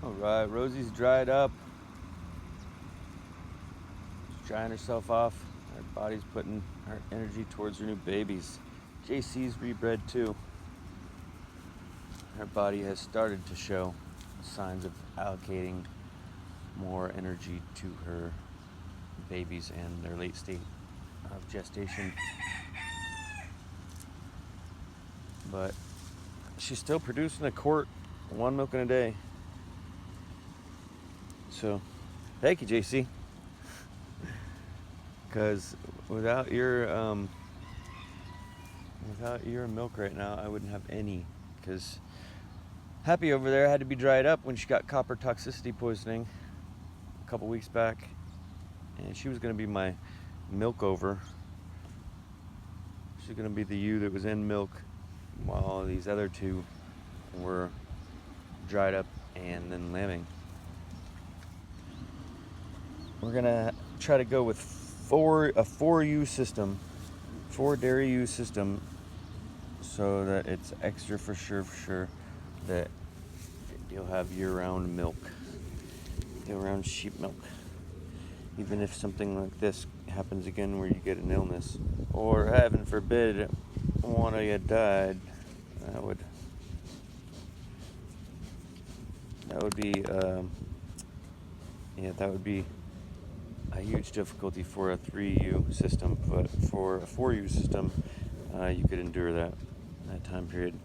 Alright, Rosie's dried up. She's drying herself off. Her body's putting her energy towards her new babies. JC's rebred too. Her body has started to show signs of allocating more energy to her babies and their late state of gestation. But she's still producing a quart, one milk in a day. So, thank you, JC. Because without your milk right now, I wouldn't have any. Because Happy over there had to be dried up when she got copper toxicity poisoning a couple weeks back, and she was going to be my milk over. She's going to be the ewe that was in milk while these other two were dried up and then lambing. We're going to try to go with a 4 system, 4 dairy ewe system, so that it's extra for sure that you'll have year-round milk, year-round sheep milk. Even if something like this happens again where you get an illness, or heaven forbid one of you died, that would be that would be a huge difficulty for a 3U system. But for a 4U system, you could endure that time period.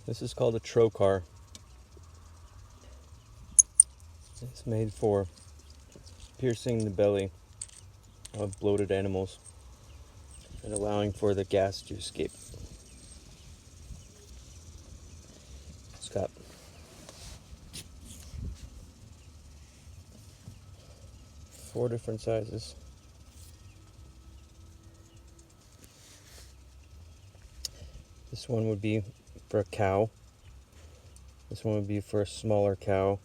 This is called a trocar. It's made for piercing the belly of bloated animals and allowing for the gas to escape. It's got four different sizes. This one would be for a cow. This one would be for a smaller cow,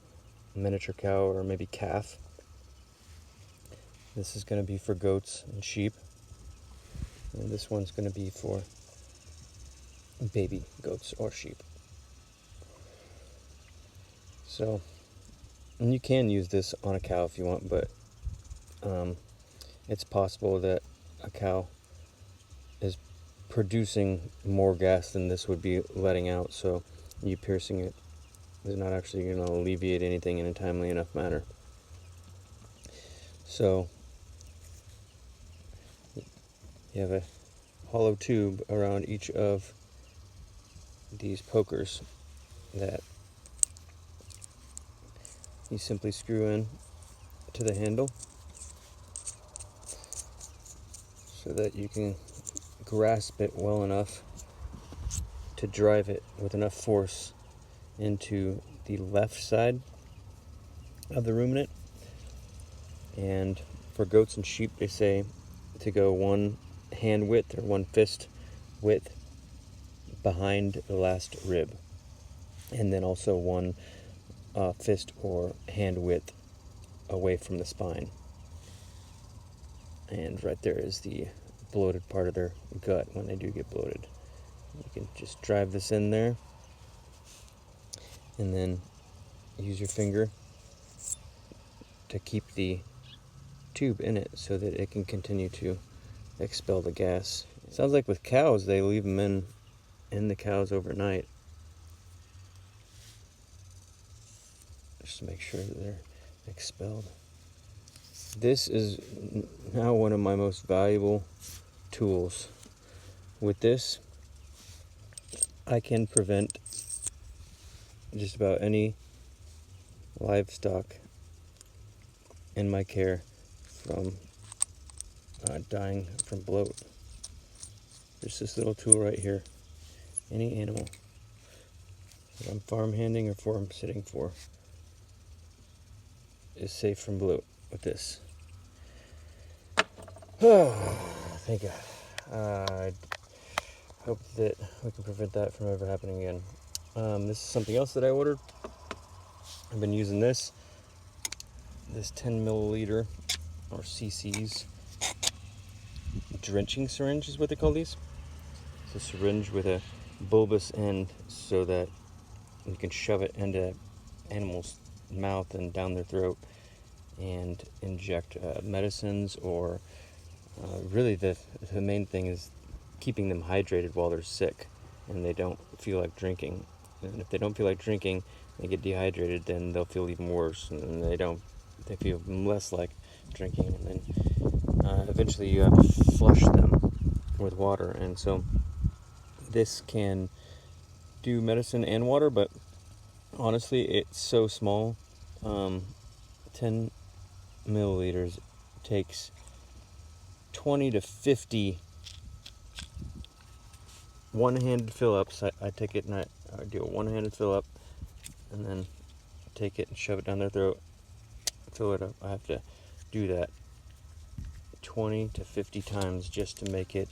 a miniature cow, or maybe calf. This is going to be for goats and sheep. And this one's going to be for baby goats or sheep. So, and you can use this on a cow if you want, but it's possible that a cow is producing more gas than this would be letting out, so you piercing it is not actually going to alleviate anything in a timely enough manner. So you have a hollow tube around each of these pokers that you simply screw in to the handle so that you can grasp it well enough to drive it with enough force into the left side of the ruminant. And for goats and sheep, they say to go 1 hand width or 1 fist width behind the last rib, and then also 1 fist or hand width away from the spine. And right there is the bloated part of their gut when they do get bloated. You can just drive this in there and then use your finger to keep the tube in it so that it can continue to expel the gas. It sounds like with cows, they leave them in the cows overnight just to make sure that they're expelled. This is now one of my most valuable tools. With this, I can prevent just about any livestock in my care from dying from bloat. Just this little tool right here. Any animal that I'm farm handing or farm sitting for is safe from bloat with this. Oh, thank God. I hope that we can prevent that from ever happening again. This is something else that I ordered. I've been using this 10 milliliter or cc's drenching syringe is what they call these. It's a syringe with a bulbous end so that you can shove it into animals' mouth and down their throat and inject medicines, or really the main thing is keeping them hydrated while they're sick and they don't feel like drinking. And if they don't feel like drinking, they get dehydrated, then they'll feel even worse, and they feel less like drinking, and then eventually you have to flush them with water. And so this can do medicine and water, but honestly it's so small. 10 milliliters takes 20 to 50 one-handed fill-ups. I take it and I do a one-handed fill-up and then take it and shove it down their throat, fill it up. I have to do that 20 to 50 times just to make it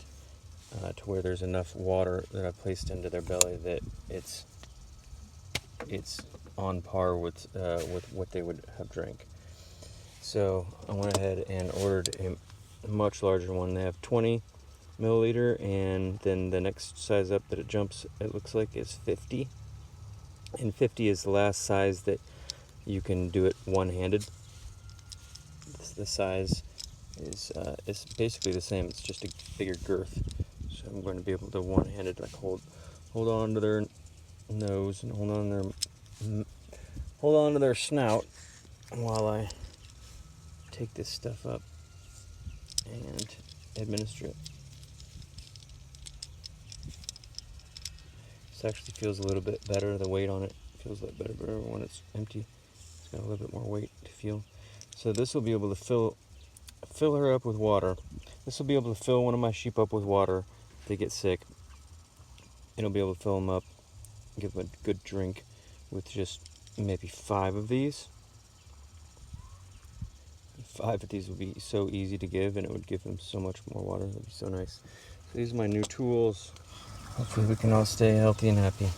to where there's enough water that I placed into their belly that it's on par with what they would have drank. So I went ahead and ordered a much larger one. They have 20 milliliter, and then the next size up that it jumps, it looks like, is 50. And 50 is the last size that you can do it one-handed. The size is basically the same. It's just a bigger girth. So I'm going to be able to one-handed, like hold on to their nose and hold on to their snout while I take this stuff up and administer it. This actually feels a little bit better. The weight on it feels a little better when it's empty. It's got a little bit more weight to feel. So this will be able to fill her up with water. This will be able to fill one of my sheep up with water if they get sick. It'll be able to fill them up, give them a good drink with just maybe 5 of these. 5 of these would be so easy to give, and it would give them so much more water. It would be so nice. So these are my new tools. Hopefully we can all stay healthy and happy.